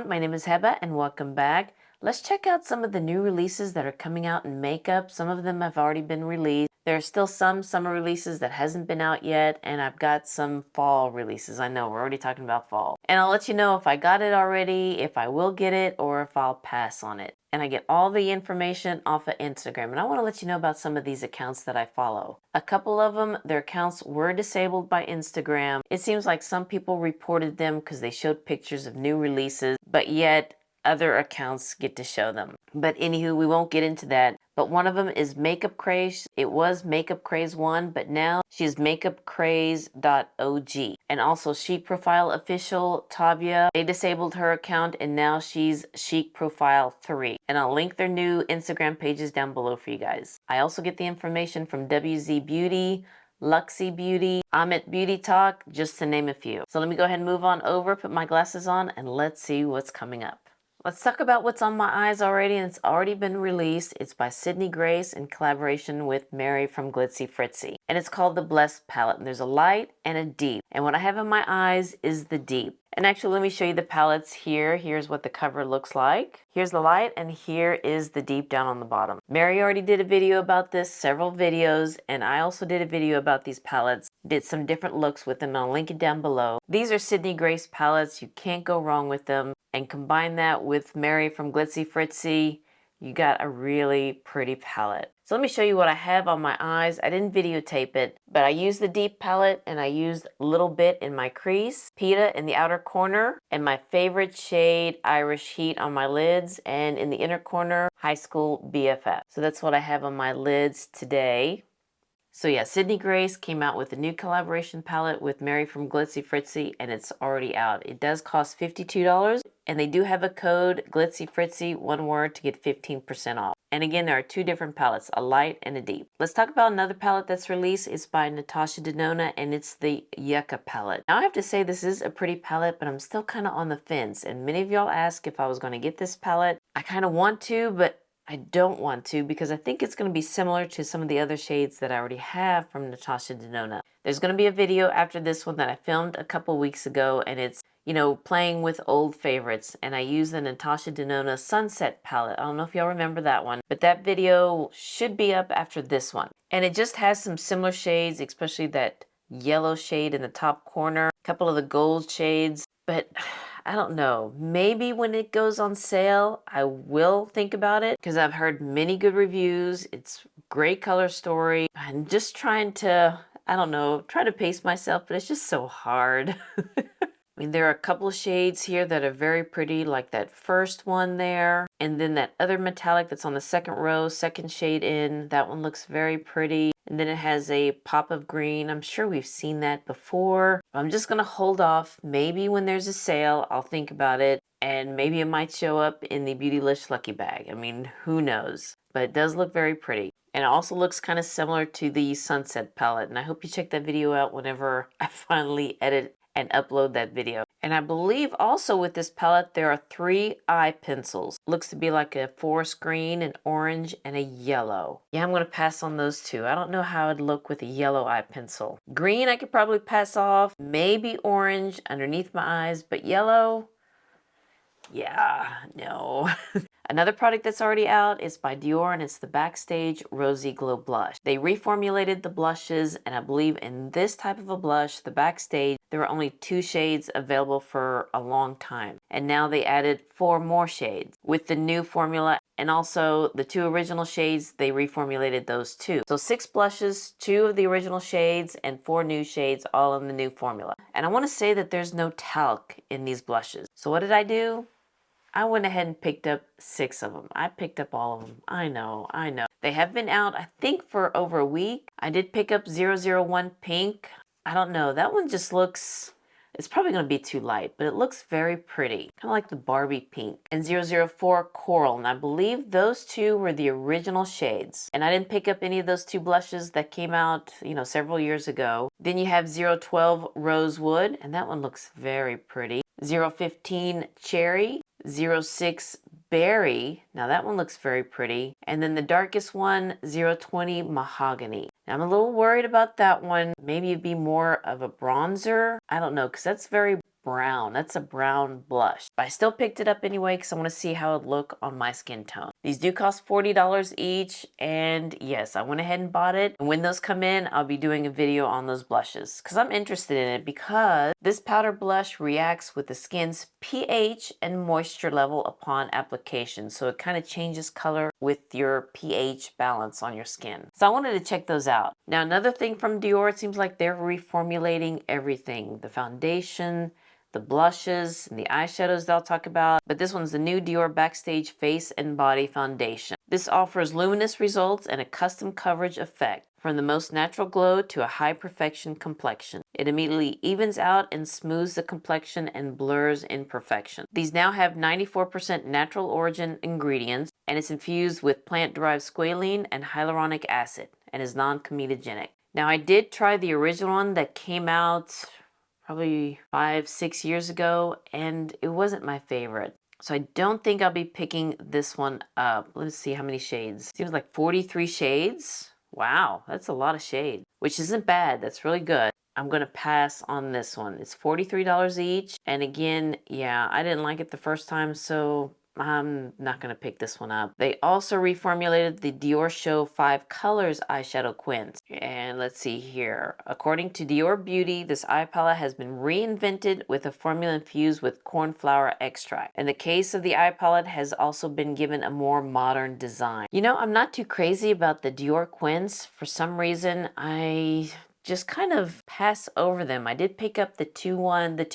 everyone, my name is Heba and welcome back. Let's check out some of the new releases that are coming out in makeup. Some of them have already been released. There are still some summer releases that hasn't been out yet, and I've got some fall releases. I know, we're already talking about fall. And I'll let you know if I got it already, if I will get it, or if I'll pass on it. And I get all the information off of Instagram. And I want to let you know about some of these accounts that I follow. A couple of them, their accounts were disabled by Instagram. It seems like some people reported them because they showed pictures of new releases, but yet other accounts get to show them. But anywho, we won't get into that. But one of them is Makeup Craze. It was Makeup Craze 1, but now she's makeupcraze.og. And also Chic Profile Official, Tavia, they disabled her account and now she's Chic Profile 3. And I'll link their new Instagram pages down below for you guys. I also get the information from WZ Beauty, Luxy Beauty, Amit Beauty Talk, just to name a few. So let me go ahead and move on over, put my glasses on, and let's see what's coming up. Let's talk about what's on my eyes already, and it's already been released. It's by Sydney Grace in collaboration with Mary from Glitzy Fritzy. And it's called the Blessed Palette. And there's a light and a deep. And what I have in my eyes is the deep. And actually, let me show you the palettes here. Here's what the cover looks like. Here's the light, and here is the deep down on the bottom. Mary already did a video about this, several videos, and I also did a video about these palettes. Did some different looks with them, and I'll link it down below. These are Sydney Grace palettes. You can't go wrong with them. And combine that with Mary from Glitzy Fritzy, you got a really pretty palette. So let me show you what I have on my eyes. I didn't videotape it, but I used the deep palette and I used a little bit in my crease, Pita in the outer corner, and my favorite shade, Irish Heat, on my lids, and in the inner corner, High School BFF. So that's what I have on my lids today. So yeah, Sydney Grace came out with a new collaboration palette with Mary from Glitzy Fritzy, and it's already out. It does cost $52, and they do have a code, Glitzy Fritzy, one word, to get 15% off. And again, there are two different palettes, a light and a deep. Let's talk about another palette that's released. It's by Natasha Denona, and it's the Yucca palette. Now I have to say this is a pretty palette, but I'm still kind of on the fence. And many of y'all asked if I was going to get this palette. I kind of want to, but I don't want to, because I think it's going to be similar to some of the other shades that I already have from Natasha Denona. There's going to be a video after this one that I filmed a couple weeks ago, and it's, you know, playing with old favorites. And I use the Natasha Denona Sunset palette. I don't know if y'all remember that one, but that video should be up after this one. And it just has some similar shades, especially that yellow shade in the top corner, a couple of the gold shades, but I don't know, maybe when it goes on sale, I will think about it, because I've heard many good reviews. It's great color story. I'm just trying to, I don't know, try to pace myself, but it's just so hard. I mean, there are a couple of shades here that are very pretty, like that first one there. And then that other metallic that's on the second row, second shade in, that one looks very pretty. And then it has a pop of green. I'm sure we've seen that before. I'm just going to hold off. Maybe when there's a sale, I'll think about it. And maybe it might show up in the Beautylish Lucky Bag. I mean, who knows? But it does look very pretty. And it also looks kind of similar to the Sunset palette. And I hope you check that video out whenever I finally edit and upload that video. And I believe also with this palette there are 3 eye pencils. Looks to be like a forest green, an orange, and a yellow. Yeah, I'm gonna pass on those two. I don't know how it'd look with a yellow eye pencil. Green I could probably pass off, maybe orange underneath my eyes, but yellow, yeah, no. Another product that's already out is by Dior, and it's the Backstage Rosy Glow Blush. They reformulated the blushes, and I believe in this type of a blush, the Backstage, there were only 2 shades available for a long time. And now they added 4 more shades with the new formula, and also the 2 original shades, they reformulated those too. So 6 blushes, 2 of the original shades, and 4 new shades, all in the new formula. And I want to say that there's no talc in these blushes. So what did I do? I went ahead and picked up 6 of them. I picked up all of them. I know. They have been out, I think, for over a week. I did pick up 001 Pink. I don't know. That one just looks, it's probably going to be too light, but it looks very pretty. Kind of like the Barbie Pink. And 004 Coral. And I believe those 2 were the original shades. And I didn't pick up any of those 2 blushes that came out, you know, several years ago. Then you have 012 Rosewood. And that one looks very pretty. 015 Cherry. 06 Berry. Now that one looks very pretty. And then the darkest one, 020 Mahogany. Now I'm a little worried about that one. Maybe it'd be more of a bronzer. I don't know, because that's very brown. That's a brown blush. But I still picked it up anyway because I want to see how it look on my skin tone. These do cost $40 each, and yes, I went ahead and bought it. And when those come in, I'll be doing a video on those blushes because I'm interested in it, because this powder blush reacts with the skin's pH and moisture level upon application. So it kind of changes color with your pH balance on your skin. So I wanted to check those out. Now, another thing from Dior, it seems like they're reformulating everything. The foundation, the blushes, and the eyeshadows they'll talk about. But this one's the new Dior Backstage Face and Body Foundation. This offers luminous results and a custom coverage effect, from the most natural glow to a high perfection complexion. It immediately evens out and smooths the complexion and blurs imperfection. These now have 94% natural origin ingredients, and it's infused with plant-derived squalene and hyaluronic acid, and is non-comedogenic. Now, I did try the original one that came out probably 5-6 years ago, and it wasn't my favorite. So I don't think I'll be picking this one up. Let's see how many shades. Seems like 43 shades. Wow, that's a lot of shade, which isn't bad. That's really good. I'm going to pass on this one. It's $43 each. And again, yeah, I didn't like it the first time, so I'm not going to pick this one up. They also reformulated the Dior Show 5 Colors eyeshadow quints. And let's see here. According to Dior Beauty, this eye palette has been reinvented with a formula infused with cornflower extract. And the case of the eye palette has also been given a more modern design. You know, I'm not too crazy about the Dior quints. For some reason, I just kind of pass over them. I did pick up the two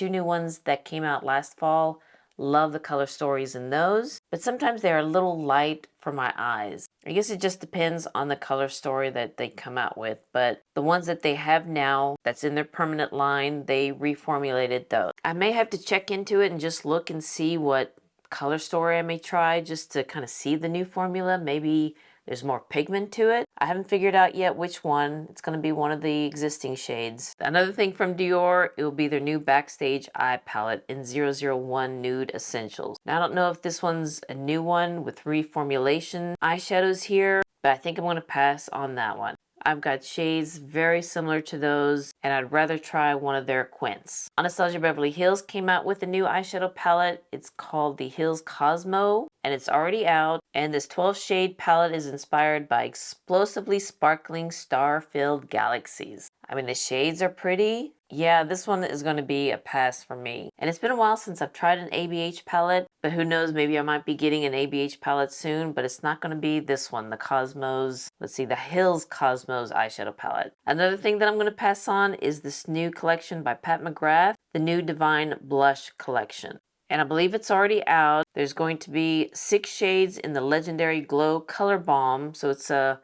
new ones that came out last fall. Love the color stories in those, but sometimes they're a little light for my eyes. I guess it just depends on the color story that they come out with, but the ones that they have now that's in their permanent line, they reformulated those. I may have to check into it and just look and see what color story I may try, just to kind of see the new formula. Maybe there's more pigment to it. I haven't figured out yet which one. It's going to be one of the existing shades. Another thing from Dior, it will be their new Backstage Eye Palette in 001 Nude Essentials. Now, I don't know if this one's a new one with reformulation eyeshadows here, but I think I'm going to pass on that one. I've got shades very similar to those, and I'd rather try one of their quints. Anastasia Beverly Hills came out with a new eyeshadow palette. It's called the Hills Cosmo, and it's already out. And this 12-shade palette is inspired by explosively sparkling star-filled galaxies. I mean, the shades are pretty. Yeah, this one is going to be a pass for me. And it's been a while since I've tried an ABH palette, but who knows, maybe I might be getting an ABH palette soon, but it's not going to be this one, the Cosmos. Let's see, the Hills Cosmos eyeshadow palette. Another thing that I'm going to pass on is this new collection by Pat McGrath, the new Divine Blush collection. And I believe it's already out. There's going to be 6 shades in the Legendary Glow Color Balm, so it's a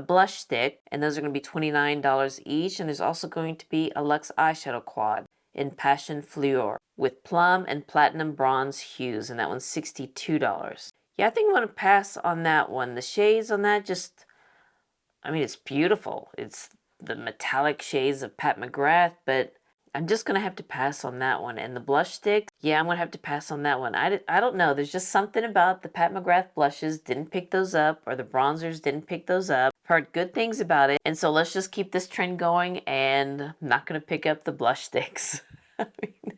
blush stick, and those are going to be $29 each. And there's also going to be a Luxe eyeshadow quad in Passion Fluor with plum and platinum bronze hues, and that one's $62. Yeah, I think I'm going to pass on that one. The shades on that just, I mean, it's beautiful. It's the metallic shades of Pat McGrath, but I'm just going to have to pass on that one. And the blush sticks, yeah, I'm going to have to pass on that one. I don't know. There's just something about the Pat McGrath blushes. Didn't pick those up, or the bronzers didn't pick those up. Heard good things about it. And so let's just keep this trend going, and I'm not going to pick up the blush sticks. I mean,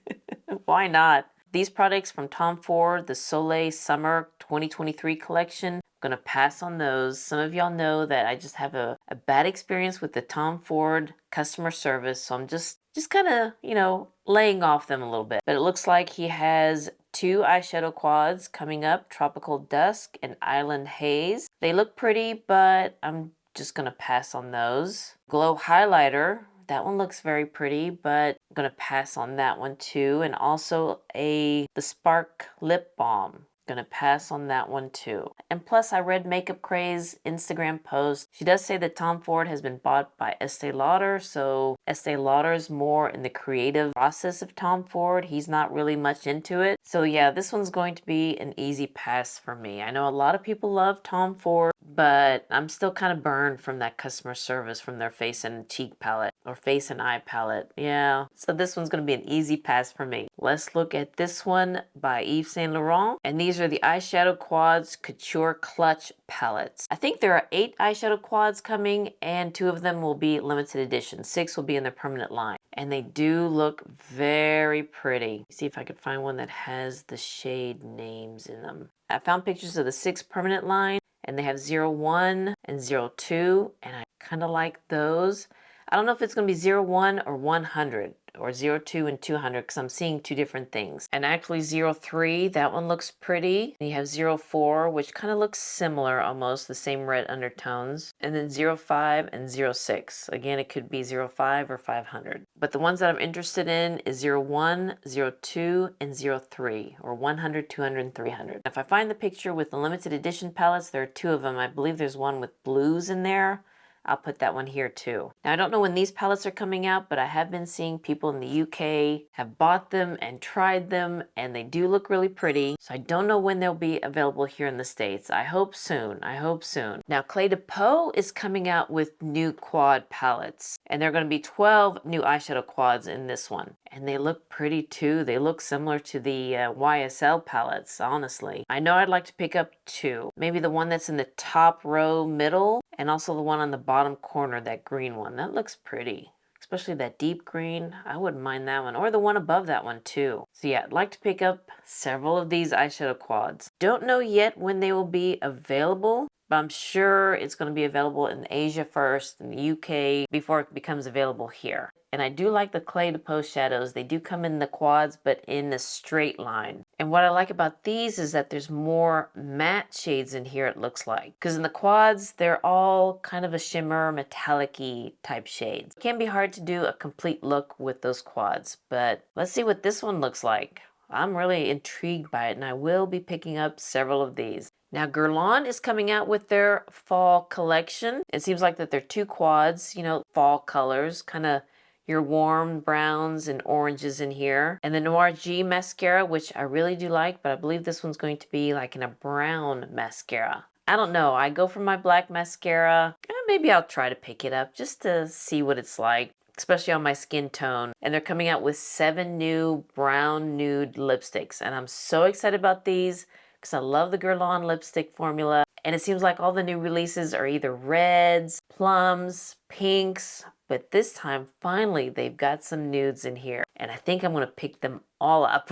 why not? These products from Tom Ford, the Soleil Summer 2023 collection, I'm going to pass on those. Some of y'all know that I just have a bad experience with the Tom Ford customer service, so I'm just kind of, you know, laying off them a little bit. But it looks like he has 2 eyeshadow quads coming up, Tropical Dusk and Island Haze. They look pretty, but I'm just going to pass on those. Glow highlighter, that one looks very pretty, but I'm going to pass on that one too. And also the Spark Lip Balm. Gonna pass on that one too. And plus, I read Makeup Craze Instagram post. She does say that Tom Ford has been bought by Estee Lauder, so Estee Lauder's more in the creative process of Tom Ford. He's not really much into it. So yeah, this one's going to be an easy pass for me. I know a lot of people love Tom Ford, but I'm still kind of burned from that customer service from their face and cheek palette or face and eye palette. Yeah, so this one's gonna be an easy pass for me. Let's look at this one by Yves Saint Laurent, and these are the Eyeshadow Quads Couture Clutch palettes. I think there are 8 eyeshadow quads coming, and 2 of them will be limited edition. 6 will be in the permanent line. and they do look very pretty. See if I could find one that has the shade names in them. I found pictures of the 6 permanent line, and they have 01 and 02, and I kind of like those. I don't know if it's going to be 01 or 100 or 02 and 200 because I'm seeing 2 different things. And actually 03, that one looks pretty. And you have 04, which kind of looks similar almost, the same red undertones. And then 05 and 06. Again, it could be 05 or 500. But the ones that I'm interested in is 01, 02, and 03, or 100, 200, and 300. If I find the picture with the limited edition palettes, there are 2 of them. I believe there's one with blues in there. I'll put that one here too. Now, I don't know when these palettes are coming out, but I have been seeing people in the UK have bought them and tried them, and they do look really pretty. So I don't know when they'll be available here in the States. I hope soon. I hope soon. Now, Clé de Peau is coming out with new quad palettes, and there are going to be 12 new eyeshadow quads in this one. And they look pretty too. They look similar to the YSL palettes, honestly. I know I'd like to pick up 2. Maybe the one that's in the top row middle, and also the one on the bottom corner, that green one. That looks pretty. Especially that deep green. I wouldn't mind that one. Or the one above that one too. So yeah, I'd like to pick up several of these eyeshadow quads. Don't know yet when they will be available, but I'm sure it's going to be available in Asia first, in the UK, before it becomes available here. And I do like the Clé de Peau shadows. They do come in the quads, but in a straight line. And what I like about these is that there's more matte shades in here, it looks like. Because in the quads, they're all kind of a shimmer, metallic-y type shades. It can be hard to do a complete look with those quads, but let's see what this one looks like. I'm really intrigued by it, and I will be picking up several of these. Now, Guerlain is coming out with their fall collection. It seems like that they're 2 quads, you know, fall colors, kind of your warm browns and oranges in here. And the Noir G mascara, which I really do like, but I believe this one's going to be like in a brown mascara. I don't know. I go for my black mascara. Maybe I'll try to pick it up just to see what it's like, especially on my skin tone. And they're coming out with 7 new brown nude lipsticks. And I'm so excited about these because I love the Guerlain lipstick formula. And it seems like all the new releases are either reds, plums, pinks, but this time, finally, they've got some nudes in here. And I think I'm going to pick them all up.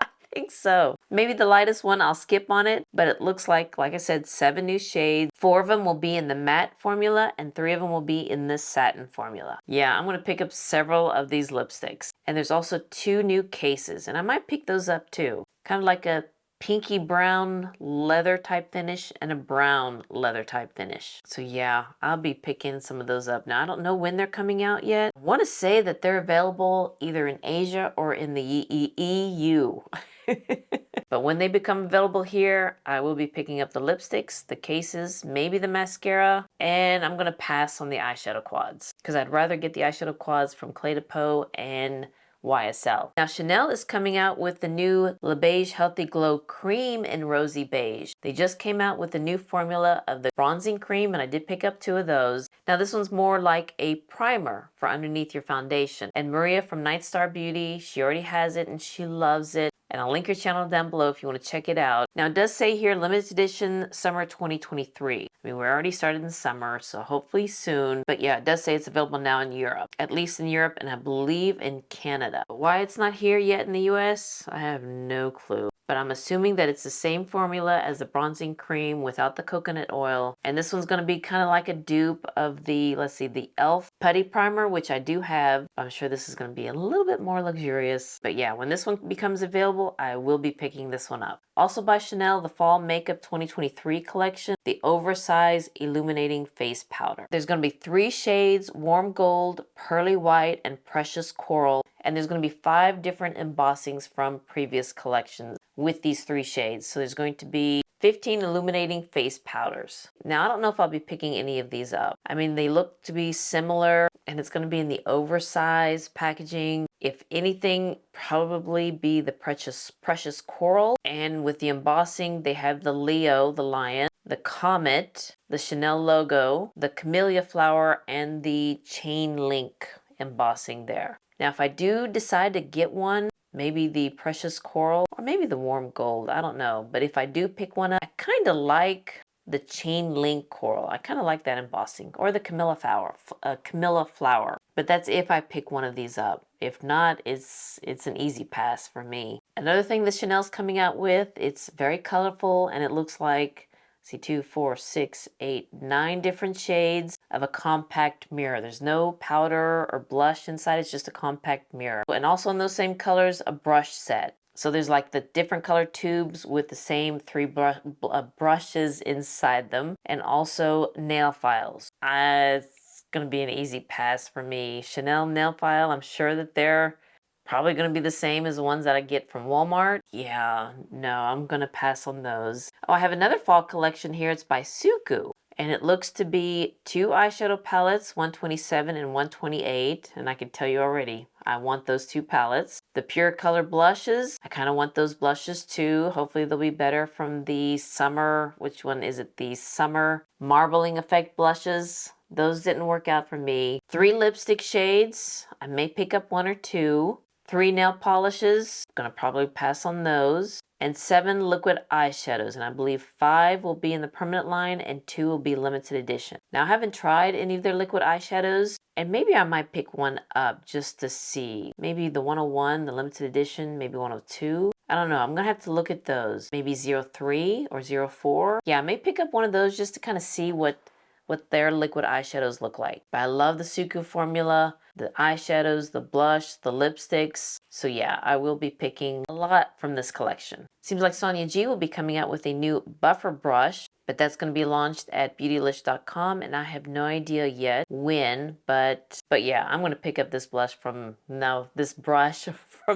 I think so. Maybe the lightest one, I'll skip on it. But it looks like I said, 7 new shades. 4 of them will be in the matte formula, and 3 of them will be in the satin formula. Yeah, I'm going to pick up several of these lipsticks. And there's also 2 new cases. And I might pick those up too. Kind of like a pinky brown leather type finish and a brown leather type finish. So yeah, I'll be picking some of those up. Now, I don't know when they're coming out yet. I want to say that they're available either in Asia or in the EU. But when they become available here, I will be picking up the lipsticks, the cases, maybe the mascara, and I'm going to pass on the eyeshadow quads because I'd rather get the eyeshadow quads from Clé de Peau and YSL. Now, Chanel is coming out with the new Le Beige Healthy Glow Cream in Rosy Beige. They just came out with the new formula of the bronzing cream, and I did pick up 2 of those. Now, this one's more like a primer for underneath your foundation. And Maria from Night Star Beauty, she already has it and she loves it. And I'll link her channel down below if you want to check it out. Now, it does say here, limited edition summer 2023. I mean, we're already started in summer, so hopefully soon. But yeah, it does say it's available now in Europe. At least in Europe, and I believe in Canada. Why it's not here yet in the US, I have no clue. But I'm assuming that it's the same formula as the bronzing cream without the coconut oil. And this one's going to be kind of like a dupe of the, let's see, the e.l.f. Putty Primer, which I do have. I'm sure this is going to be a little bit more luxurious. But yeah, when this one becomes available, I will be picking this one up. Also by Chanel, the Fall Makeup 2023 collection, the Oversized Illuminating Face Powder. There's going to be 3 shades, Warm Gold, Pearly White, and Precious Coral. And there's going to be 5 different embossings from previous collections with these 3 shades. So there's going to be 15 illuminating face powders. Now, I don't know if I'll be picking any of these up. I mean, they look to be similar, and it's going to be in the oversized packaging. If anything, probably be the Precious Coral. And with the embossing, they have the Leo, the lion, the comet, the Chanel logo, the camellia flower, and the chain link embossing there. Now, if I do decide to get one, maybe the Precious Coral or maybe the Warm Gold, I don't know. But if I do pick one up, I kind of like the chain link coral. I kind of like that embossing, or the Camilla flower. But that's if I pick one of these up. If not, it's an easy pass for me. Another thing that Chanel's coming out with, it's very colorful and it looks like, see, 2, 4, 6, 8, 9 different shades of a compact mirror. There's no powder or blush inside, it's just a compact mirror. And also in those same colors, a brush set. So there's like the different color tubes with the same 3 brushes inside them, and also nail files. It's gonna be an easy pass for me. Chanel nail file, I'm sure that they're probably gonna be the same as the ones that I get from Walmart. Yeah, no, I'm gonna pass on those. Oh, I have another fall collection here. It's by Suqqu. And it looks to be 2 eyeshadow palettes, 127 and 128. And I can tell you already, I want those 2 palettes. The Pure Color blushes, I kind of want those blushes too. Hopefully they'll be better from the summer, which one is it? The Summer Marbling Effect blushes. Those didn't work out for me. 3 lipstick shades, I may pick up 1 or 2. 3 nail polishes, gonna probably pass on those. And 7 liquid eyeshadows, and I believe 5 will be in the permanent line and 2 will be limited edition. Now I haven't tried any of their liquid eyeshadows, and maybe I might pick one up just to see. Maybe the 101, the limited edition, maybe 102. I don't know, I'm gonna have to look at those. Maybe 03 or 04. Yeah, I may pick up one of those just to kind of see what their liquid eyeshadows look like. But I love the Suqqu formula, the eyeshadows, the blush, the lipsticks. So yeah, I will be picking a lot from this collection. Seems like Sonia G will be coming out with a new buffer brush, but that's going to be launched at beautylish.com, and I have no idea yet when, but yeah, I'm going to pick up this brush from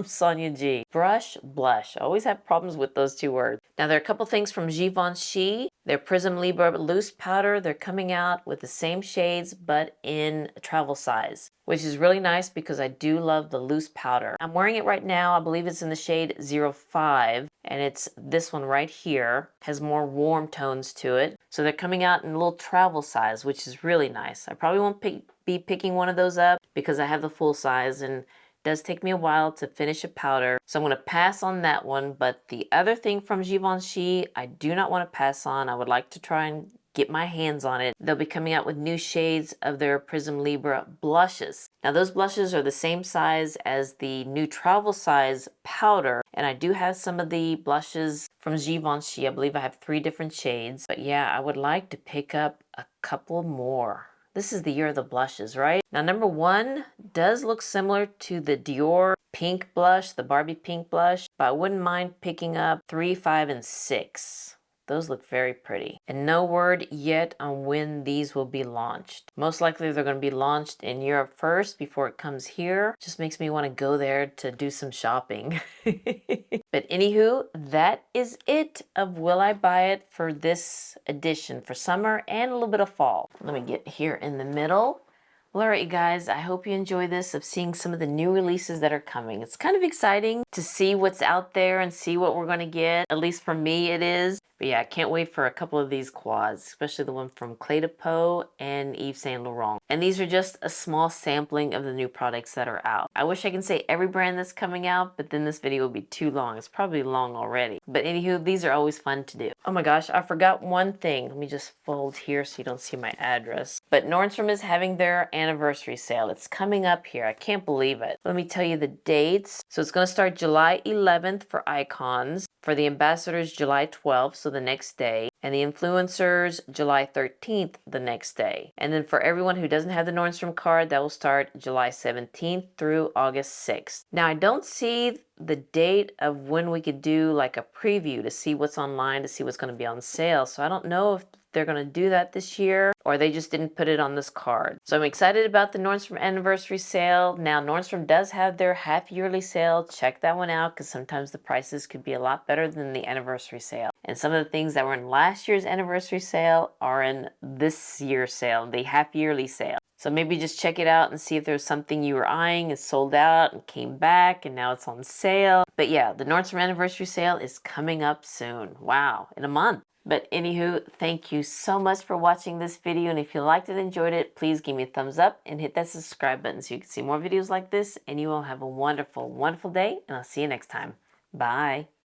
Sonia G. Brush, blush. I always have problems with those 2 words. Now there are a couple things from Givenchy. Their Prism Libre loose powder, they're coming out with the same shades but in a travel size, which is really nice because I do love the loose powder. I'm wearing it right now. I believe it's in the shade 05, and it's this one right here. Has more warm tones to it. So they're coming out in a little travel size, which is really nice. I probably won't be picking one of those up because I have the full size, and does take me a while to finish a powder, so I'm going to pass on that one. But the other thing from Givenchy, I do not want to pass on. I would like to try and get my hands on it. They'll be coming out with new shades of their Prism Libre blushes. Now those blushes are the same size as the new travel size powder, and I do have some of the blushes from Givenchy. I believe I have 3 different shades, but yeah, I would like to pick up a couple more. This is the year of the blushes, right? Now, number 1 does look similar to the Dior pink blush, the Barbie pink blush, but I wouldn't mind picking up 3, 5, and 6. Those look very pretty. And no word yet on when these will be launched. Most likely they're going to be launched in Europe first before it comes here. Just makes me want to go there to do some shopping. But anywho, that is it of Will I Buy It for this edition for summer and a little bit of fall. Let me get here in the middle. Well, alright you guys, I hope you enjoy this of seeing some of the new releases that are coming. It's kind of exciting to see what's out there and see what we're going to get. At least for me it is. But yeah, I can't wait for a couple of these quads, especially the one from Clé de Peau and Yves Saint Laurent. And these are just a small sampling of the new products that are out. I wish I could say every brand that's coming out, but then this video would be too long. It's probably long already. But anywho, these are always fun to do. Oh my gosh, I forgot one thing. Let me just fold here so you don't see my address. But Nordstrom is having their anniversary sale. It's coming up here. I can't believe it. Let me tell you the dates. So it's going to start July 11th for icons. For the ambassadors, July 12th, so the next day. And the influencers, July 13th, the next day. And then for everyone who doesn't have the Nordstrom card, that will start July 17th through August 6th. Now, I don't see the date of when we could do like a preview to see what's online, to see what's going to be on sale. So I don't know if they're going to do that this year or they just didn't put it on this card. So I'm excited about the Nordstrom anniversary sale. Now, Nordstrom does have their half yearly sale. Check that one out because sometimes the prices could be a lot better than the anniversary sale. And some of the things that were in last year's anniversary sale are in this year's sale, the half yearly sale. So maybe just check it out and see if there's something you were eyeing, is sold out and came back and now it's on sale. But yeah, the Nordstrom anniversary sale is coming up soon. Wow, in a month. But anywho, thank you so much for watching this video. And if you liked it, enjoyed it, please give me a thumbs up and hit that subscribe button so you can see more videos like this. And you all have a wonderful, wonderful day. And I'll see you next time. Bye.